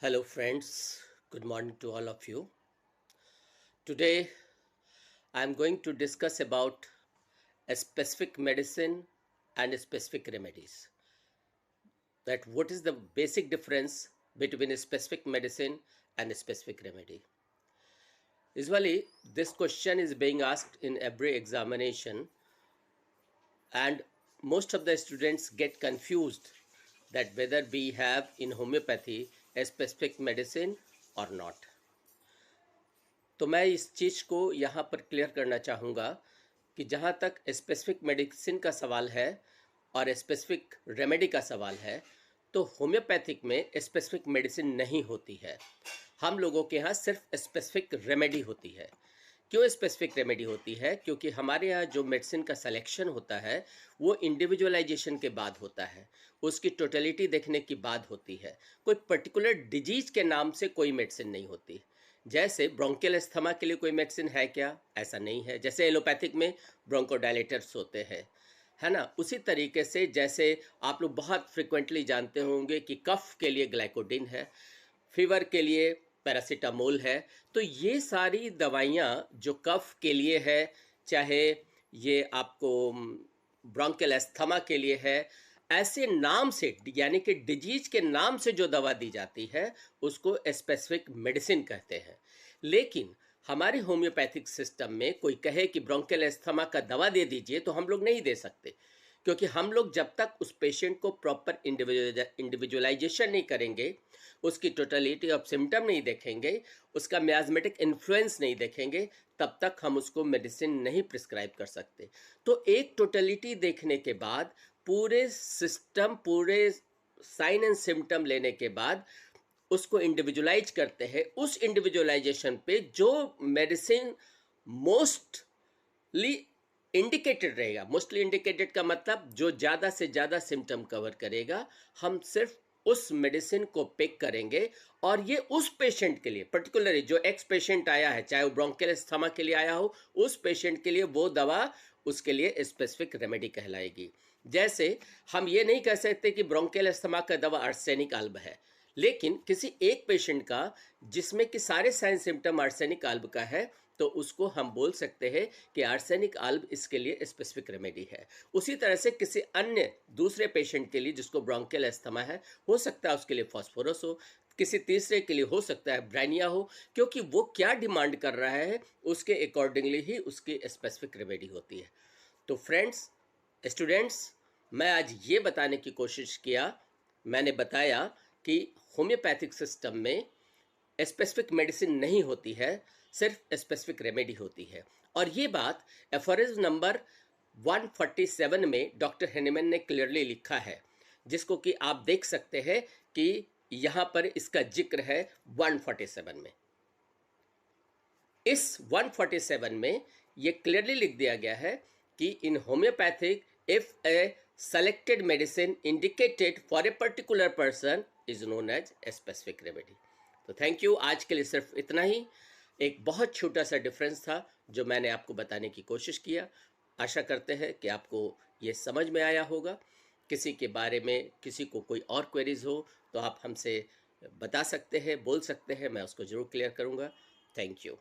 Hello, friends. Good morning to all of you. Today, I am going to discuss about a specific medicine and specific remedies. That what is the basic difference between a specific medicine and a specific remedy? Usually, this question is being asked in every examination, and most of the students get confused that whether we have in homeopathy a specific medicine or not. तो मैं इस चीज़ को यहाँ पर clear करना चाहूँगा कि जहाँ तक स्पेसिफिक मेडिसिन का सवाल है और स्पेसिफिक रेमेडी का सवाल है, तो होम्योपैथिक में स्पेसिफिक मेडिसिन नहीं होती है। हम लोगों के यहाँ सिर्फ स्पेसिफिक रेमेडी होती है। क्यों स्पेसिफिक रेमेडी होती है? क्योंकि हमारे यहाँ जो मेडिसिन का सिलेक्शन होता है वो इंडिविजुअलाइजेशन के बाद होता है, उसकी टोटलिटी देखने के बाद होती है। कोई पर्टिकुलर डिजीज के नाम से कोई मेडिसिन नहीं होती। जैसे ब्रोंकियल अस्थमा के लिए कोई मेडिसिन है क्या? ऐसा नहीं है। जैसे एलोपैथिक में ब्रोंकोडायलेटर्स होते हैं, है ना। उसी तरीके से जैसे आप लोग बहुत फ्रिक्वेंटली जानते होंगे कि कफ के लिए ग्लाइकोडिन है, फीवर के लिए पैरासीटामोल है। तो ये सारी दवाइयाँ जो कफ के लिए है, चाहे ये आपको ब्रोंकियल अस्थमा के लिए है, ऐसे नाम से यानी कि डिजीज के नाम से जो दवा दी जाती है उसको स्पेसिफिक मेडिसिन कहते हैं। लेकिन हमारे होम्योपैथिक सिस्टम में कोई कहे कि ब्रोंकियल अस्थमा का दवा दे दीजिए तो हम लोग नहीं दे सकते, क्योंकि हम लोग जब तक उस पेशेंट को प्रॉपर इंडिविजुअलाइजेशन नहीं करेंगे, उसकी टोटलिटी ऑफ सिम्टम नहीं देखेंगे, उसका मियाज़मेटिक इन्फ्लुएंस नहीं देखेंगे, तब तक हम उसको मेडिसिन नहीं प्रिस्क्राइब कर सकते। तो एक टोटलिटी देखने के बाद, पूरे सिस्टम, पूरे साइन एंड सिम्टम लेने के बाद उसको इंडिविजुअलाइज करते हैं। उस इंडिविजुअलाइजेशन पे जो मेडिसिन मोस्टली इंडिकेटेड रहेगा, मोस्टली इंडिकेटेड का मतलब जो ज़्यादा से ज़्यादा सिम्टम कवर करेगा, हम सिर्फ उस मेडिसिन को पिक करेंगे। और ये उस पेशेंट के लिए, पर्टिकुलरली जो एक्स पेशेंट आया है, चाहे वो ब्रोंकियल अस्थमा के लिए आया हो, उस पेशेंट के लिए वो दवा उसके लिए स्पेसिफिक रेमेडी कहलाएगी। जैसे हम ये नहीं कह सकते कि ब्रोंकियल अस्थमा का दवा आर्सेनिक अल्ब है, लेकिन किसी एक पेशेंट का जिसमें कि सारे साइन सिम्टम आर्सेनिक अल्ब का है, तो उसको हम बोल सकते हैं कि आर्सेनिक अल्ब इसके लिए स्पेसिफिक रेमेडी है। उसी तरह से किसी अन्य दूसरे पेशेंट के लिए जिसको ब्रोंकियल अस्थमा है, हो सकता है उसके लिए फॉस्फोरस हो, किसी तीसरे के लिए हो सकता है ब्राइनिया हो, क्योंकि वो क्या डिमांड कर रहा है उसके अकॉर्डिंगली ही उसकी स्पेसिफिक रेमेडी होती है। तो फ्रेंड्स, स्टूडेंट्स, मैं आज ये बताने की कोशिश किया, मैंने बताया कि होम्योपैथिक सिस्टम में स्पेसिफिक मेडिसिन नहीं होती है, सिर्फ स्पेसिफिक रेमेडी होती है। और ये बात एफोरिज्म नंबर 147 में डॉक्टर हेनेमन ने क्लियरली लिखा है, जिसको कि आप देख सकते हैं कि यहाँ पर इसका जिक्र है 147 में। इस 147 में ये क्लियरली लिख दिया गया है कि इन homeopathic if A selected medicine indicated for a particular person is known as a specific remedy। तो थैंक यू। आज के लिए सिर्फ इतना ही। एक बहुत छोटा सा डिफरेंस था जो मैंने आपको बताने की कोशिश किया। आशा करते हैं कि आपको ये समझ में आया होगा। किसी के बारे में किसी को कोई और क्वेरीज हो तो आप हमसे बता सकते हैं, बोल सकते हैं, मैं उसको ज़रूर क्लियर करूँगा। Thank you.